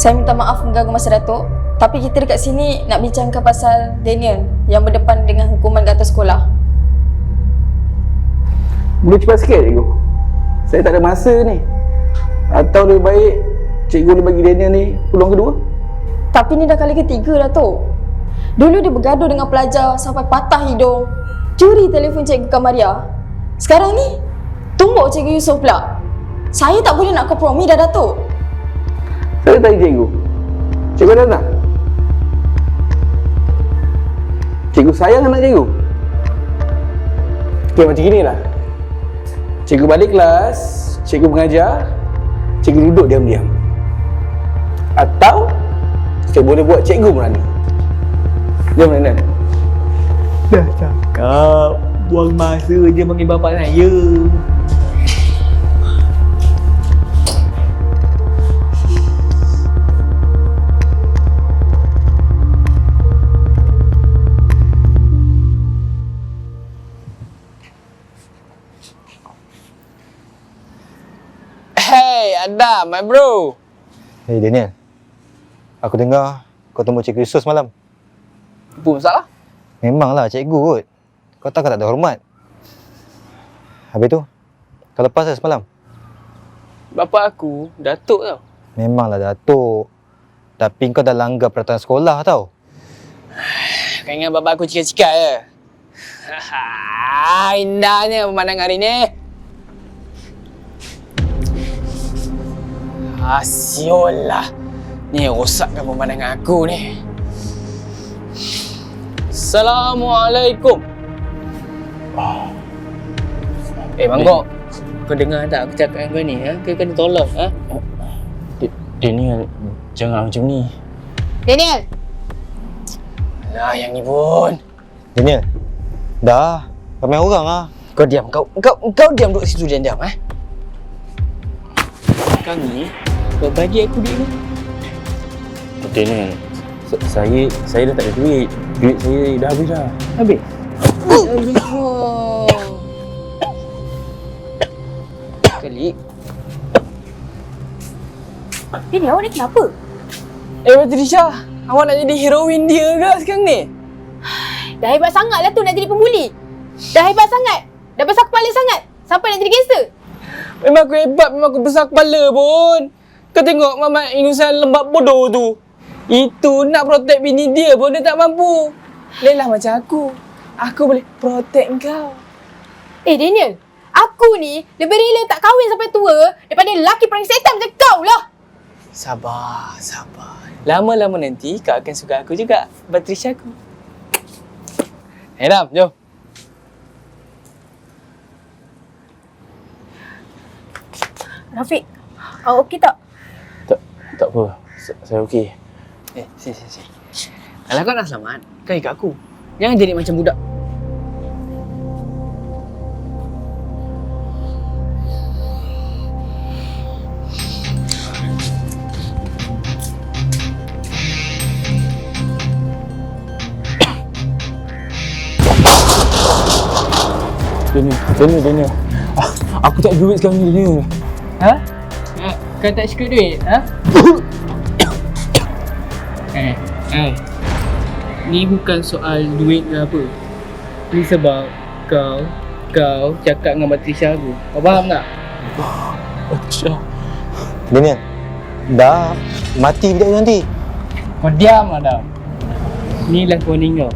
Saya minta maaf mengganggu masa Datuk, tapi kita dekat sini nak bincangkan pasal Daniel yang berdepan dengan hukuman gatal sekolah. Boleh cepat sikit cikgu? Saya tak ada masa ni. Atau lebih baik cikgu boleh bagi Daniel ni peluang kedua? Tapi ni dah kali ketiga, Datuk. Dulu dia bergaduh dengan pelajar sampai patah hidung, curi telefon Cikgu Kamaria. Sekarang ni, tumbuk Cikgu Yusof pula. Saya tak boleh nak kompromi dah, Datuk. Saya tanya cikgu. Cikgu ada tak? Cikgu sayang anak cikgu? Okey, macam gini lah. Cikgu balik kelas, cikgu mengajar, cikgu duduk diam-diam. Atau saya boleh buat cikgu berani. Jom Nenek. Dah cakap buang masa je panggil bapak saya. Hey Adam, my bro. Hey Daniel, aku dengar kau temu Cikgu Yusof semalam. Apa masalah? Memanglah cikgu kot. Kau tahu kau tak ada hormat. Habis tu, kau lepas dah semalam? Bapak aku, Datuk tau. Memanglah Datuk. Tapi kau dah langgar peraturan sekolah tau. Kau ingat bapak aku cakap-cakap je? Indahnya pemandangan hari ni. Siol lah. Ni rosakkan pemandangan aku ni. Assalamualaikum. Mangkok. Kau dengar tak aku cakap dengan kau ni? Kau kena tolong. Daniel, jangan macam ni. Daniel! Alah, yang ni pun. Daniel, dah. Ramai orang lah. Kau diam. Kau diam duduk situ diam. Kau ni, kau bagi aku duit ni. Daniel, saya dah tak ada duit. Duit saya dah habis dah. Habis? Kali. Daniel, awak ni kenapa? Patricia, awak nak jadi heroin dia ke sekarang ni? Dah hebat sangat lah tu nak jadi pembuli. Dah hebat sangat. Dah besar kepala sangat. Sampai nak jadi gangster. Memang aku hebat, memang aku besar kepala pun. Kau tengok Mamat ingusan lembab bodoh tu. Itu nak protect bini dia pun dia tak mampu. Lelah macam aku. Aku boleh protect kau. Daniel. Aku ni lebih rela tak kahwin sampai tua daripada lelaki paling setan macam kau lah. Sabar. Lama-lama nanti kau akan suka aku juga, Patricia aku. Ram, jom. Rafiq, awak okey tak? Tak apa, saya okey. Sini. Kalau kau nak selamat, kau ikut aku. Jangan jadi macam budak. Daniel. Aku tak ada duit sekarang ni, Daniel. Kau tak cukup duit, Ni bukan soal duit ke apa. Ni sebab kau cakap dengan Patricia aku. Kau faham tak? Patricia. Daniel, dah. Mati budak tu nanti. Kau diam, Adam. Ni lah warning kau.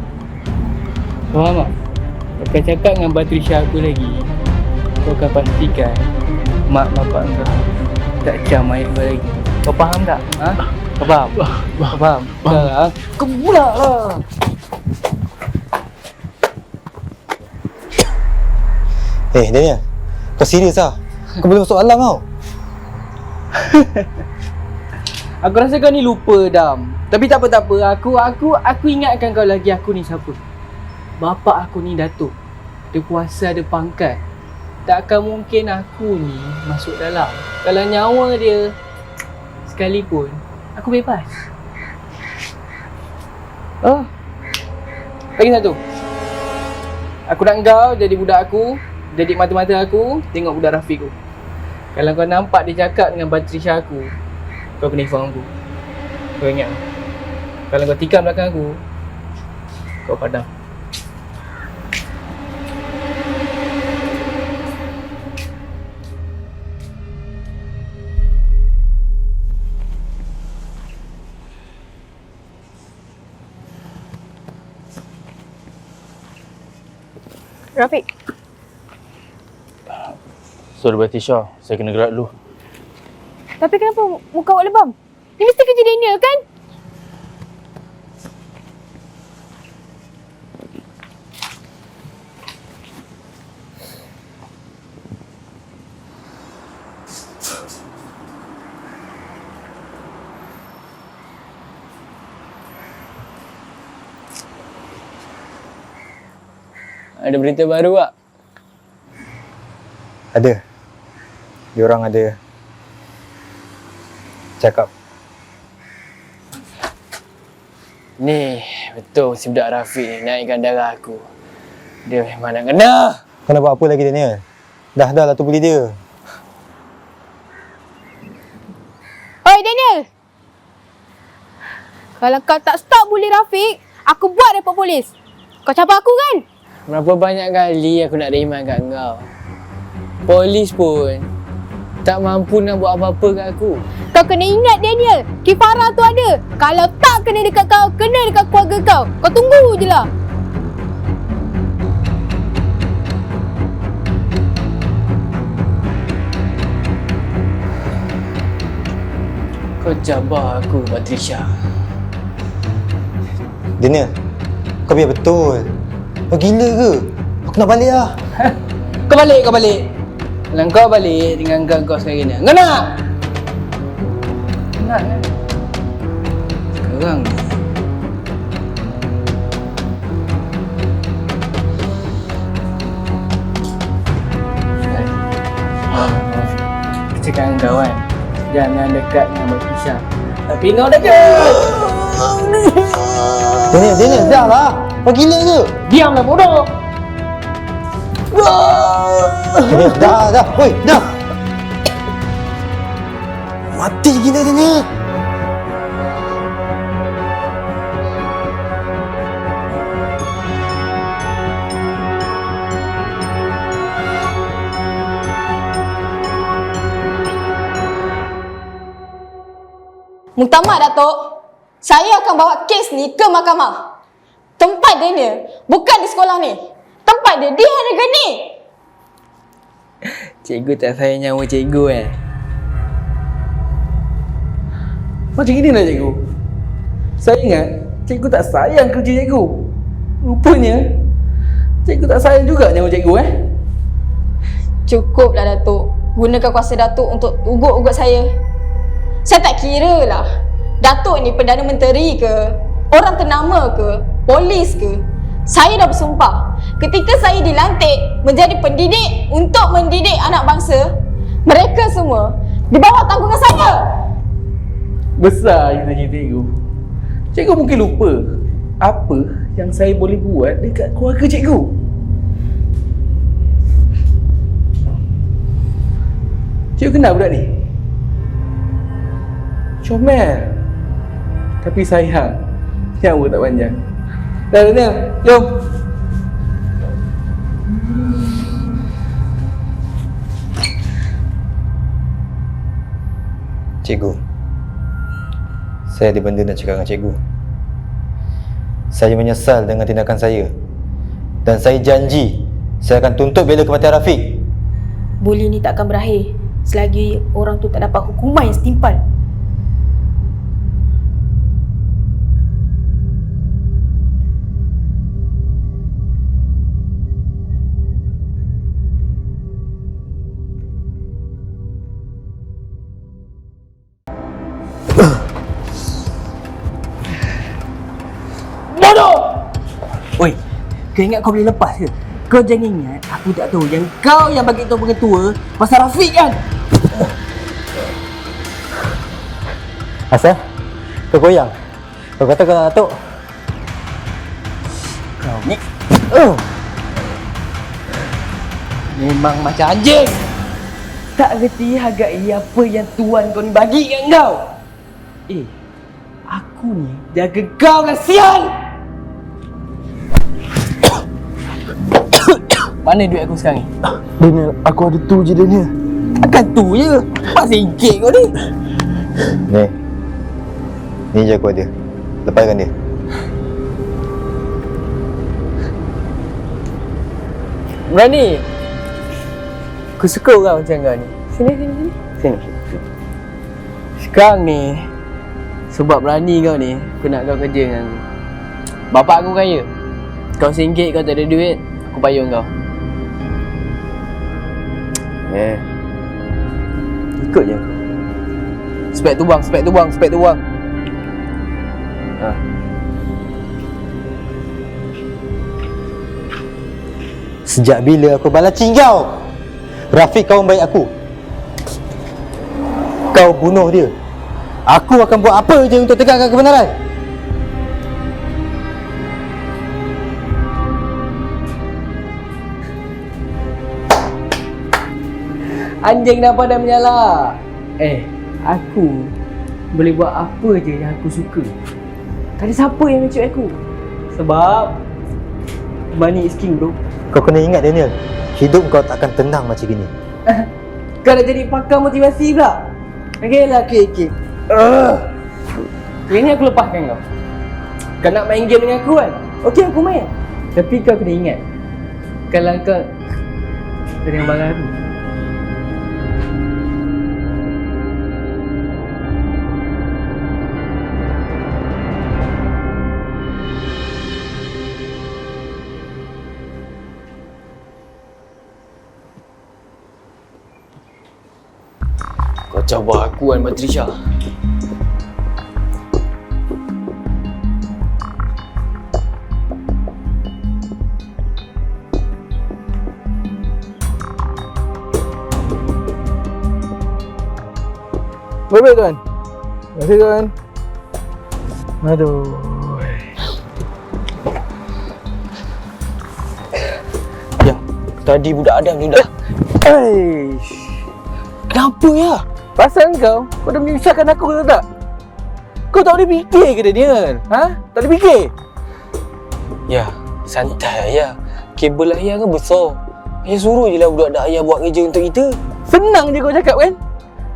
Kau faham tak? Kau cakap dengan Patricia aku lagi, kau akan pastikan mak bapak kau tak cam air kau lagi. Kau faham tak? Kau faham? Kau faham? Kau pula lah. Daniel, kau serius lah? Kau boleh masuk alam tau. Aku rasa kau ni lupa, Dam. Tapi tak apa. Aku ingatkan kau lagi. Aku ni siapa? Bapak aku ni Datuk. Dia kuasa, ada pangkat. Takkan mungkin aku ni masuk dalam. Kalau nyawa dia sekalipun, aku bebas. Lagi satu. Aku nak kau jadi budak aku, jadi mata-mata aku, tengok budak Rafiq aku. Kalau kau nampak dia cakap dengan Patricia aku, kau kena inform aku. Kau ingat, kalau kau tikam belakang aku, kau padam. Rafiq, Sorry Batisha, saya kena gerak dulu. tapi kenapa muka awak lebam? Ni mesti kerja Daniel kan? Ada berita baru tak? Ada. Diorang ada cakap. Ni betul si budak Rafiq ni naikkan darah aku. Dia memang nak kena. Kau nak buat apa lagi Daniel? Dah lah tu beli dia. Oi Daniel! Kalau kau tak stop bully Rafiq, aku buat report polis. Kau cabar aku kan? Berapa banyak kali aku nak riman kat kau. Polis pun tak mampu nak buat apa-apa kat aku. Kau kena ingat Daniel, Kifara tu ada. Kalau tak kena dekat kau, kena dekat keluarga kau. Kau tunggu je lah. Kau cabar aku, Patricia. Daniel, kau biar betul. Kau gila ke? Aku nak balik lah. Kau balik. Kalau kau balik dengan kau sekarang ni. Kau nak? Nak kan? Sekarang ni. Aku cakap dengan kau kan, jangan dekat dengan Patricia. Tapi kau dekat! Daniel, dah lah. Kau gila ke? Diamlah bodoh! Daniel, dah. Oi, dah. Mati gila Daniel. Muktamar, Datuk. Saya akan bawa kes ni ke mahkamah. Tempat Daniel bukan di sekolah ni. Tempat dia di harga ni. Cikgu tak sayang nyawa cikgu Macam inilah cikgu. Saya ingat cikgu tak sayang kerja cikgu. Rupanya cikgu tak sayang juga nyawa cikgu Cukuplah, Datuk. Gunakan kuasa Datuk untuk ugut-ugut saya. Saya tak kira lah Datuk ni Perdana Menteri ke, orang ternama ke, polis ke. Saya dah bersumpah, ketika saya dilantik menjadi pendidik untuk mendidik anak bangsa, mereka semua di bawah tanggungan saya. Besar cita-cita cikgu. Cikgu mungkin lupa apa yang saya boleh buat dekat keluarga cikgu. Cikgu kenal budak ni? Comel. Tapi sayang, nyawa tak panjang. Dah Daniel, jom. Cikgu, saya ada benda nak cakap dengan cikgu. Saya menyesal dengan tindakan saya. Dan saya janji saya akan tuntut bela kematian Rafiq. Bully ni tak akan berakhir selagi orang tu tak dapat hukuman yang setimpal. Oi, kau ingat kau boleh lepas ke? Kau jangan ingat aku tak tahu yang kau yang bagi tahu pengetua pasal Rafiq kan? Asal? Kau goyang? Kau kata kau nak datuk? Kau ni memang macam anjing. Tak reti hargai apa yang tuan kau ni bagi kat kau. aku ni jaga kau lah sial. Mana duit aku sekarang ni? Daniel, aku ada tu je Daniel. Takkan tu je. RM4 kau ni. Ni je aku ada. Lepaskan dia. Berani? Aku suka orang macam kau ni. Sini. Sekarang ni, sebab berani kau ni, aku nak kau kerja dengan aku. Bapak aku kaya. Kau RM1 kau tak ada duit, aku payung kau. Ikut je. Spek tu buang. Sejak bila aku balaci kau? Rafiq kawan baik aku. Kau bunuh dia. Aku akan buat apa je untuk tegakkan kebenaran. Anjing dah pada menyala. Aku boleh buat apa je yang aku suka. Tak ada siapa yang mencuri aku. Sebab money is king, bro. Kau kena ingat Daniel, hidup kau tak akan tenang macam gini. Kau dah jadi pakar motivasi pula. Okay. Ini aku lepaskan kau. Kau nak main game dengan aku kan? Okey, aku main. Tapi kau kena ingat, kalau kau dengan barang aku, kau cabar aku kan, Batrisha. Baik tuan. Terima kasih tuan. Aduh. Ya, tadi budak Adam ni dah. Kenapa ya? Pasal kau dah menyusahkan aku ke tak? Kau tak boleh fikir ke Daniel? Ha? Tak boleh fikir? Ya, santai ya. Kabel ayah kan besar. Ayah suruh je lah budak-budak ayah buat kerja untuk kita. Senang je kau cakap kan?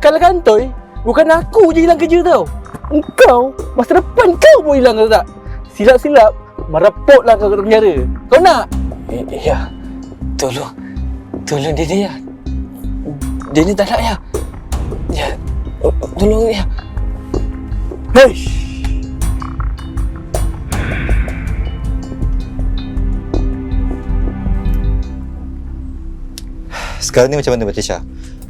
Kalau kantoi, bukan aku je hilang kerja tau. Engkau, masa depan kau pun hilang ke tak? Silap-silap, merepotlah kau ke penjara. Kau nak? Ya, tolong dia ya. Dia ni tak nak ya. Ya, tolong ya. Heish. Sekarang ni macam mana Batrisha?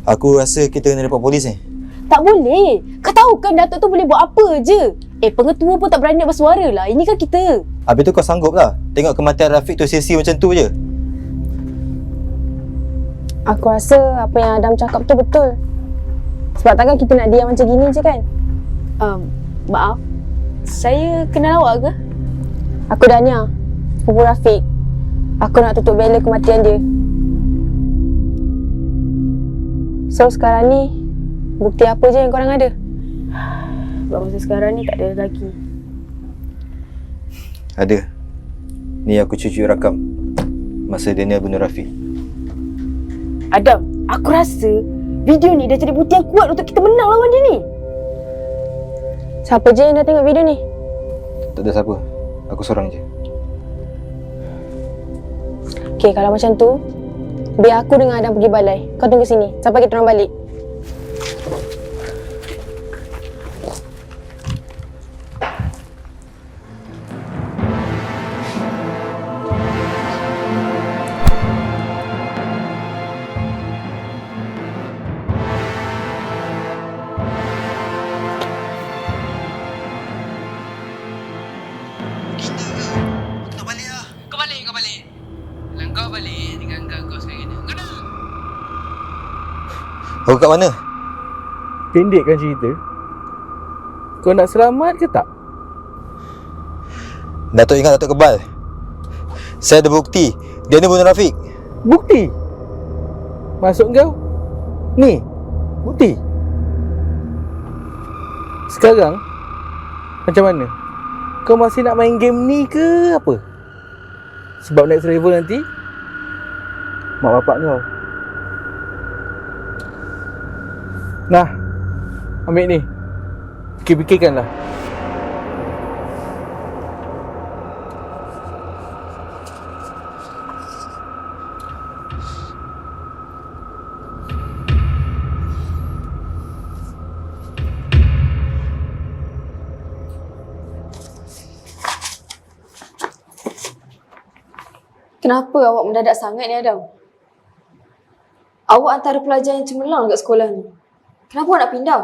Aku rasa kita kena report polis ni. Tak boleh. Kau tahu kan Datuk tu boleh buat apa je. Pengetua pun tak berani nak bersuara lah. Ini kan kita. Habis tu kau sanggup lah tengok kematian Rafiq tu sia-sia macam tu je. Aku rasa apa yang Adam cakap tu betul. Sebab takkan kita nak diam macam gini je kan? Maaf. Saya kenal awak ke? Aku Dania, sepupu Rafiq. Aku nak tutup bela kematian dia. So sekarang ni, bukti apa je yang korang ada? Sebab masa sekarang ni tak ada lagi. Ada. Ni aku cuci rakam masa Daniel bunuh Rafiq. Adam, aku rasa video ni dah jadi bukti yang kuat untuk kita menang lawan dia ni. Siapa je yang dah tengok video ni? Tak ada siapa. Aku seorang je. Okay, kalau macam tu, biar aku dengan Adam pergi balai. Kau tunggu sini sampai kita orang balik. Kau balik. Kalau kau balik dengan kau sekarang ni, kau nak? Kau kat mana? Pendekkan cerita. Kau nak selamat ke tak? Datuk ingat Datuk kebal. Saya ada bukti dia ni bunuh Rafiq. Bukti? Maksud kau? Ni, bukti. Sekarang, Macam mana? Kau masih nak main game ni ke apa? Sebab next level nanti mak bapak kau. Nah, ambil ni. Fikir-fikirkanlah. Kenapa awak mendadak sangat ni, Adam? Awak antara pelajar yang cemerlang kat sekolah ni. Kenapa awak nak pindah?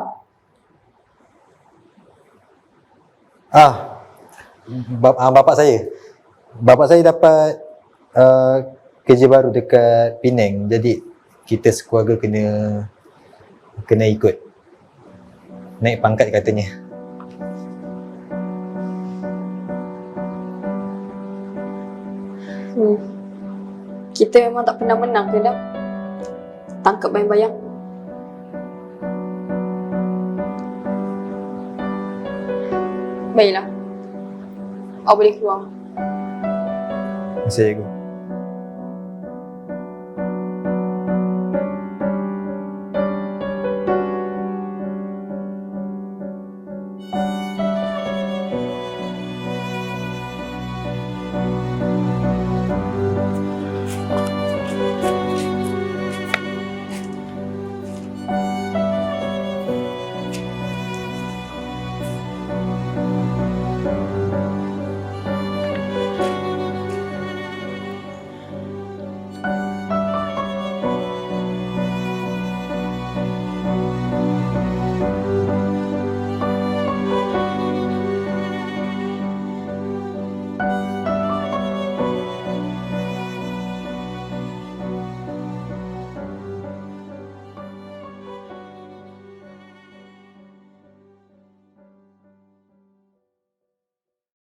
Bapak saya. Bapak saya dapat kerja baru dekat Penang. Jadi kita sekeluarga kena ikut. Naik pangkat katanya. Kita memang tak pernah menang ke, Adam? Tangkap bayang-bayang. Baiklah. Awak boleh keluar. Terima kasih, cikgu.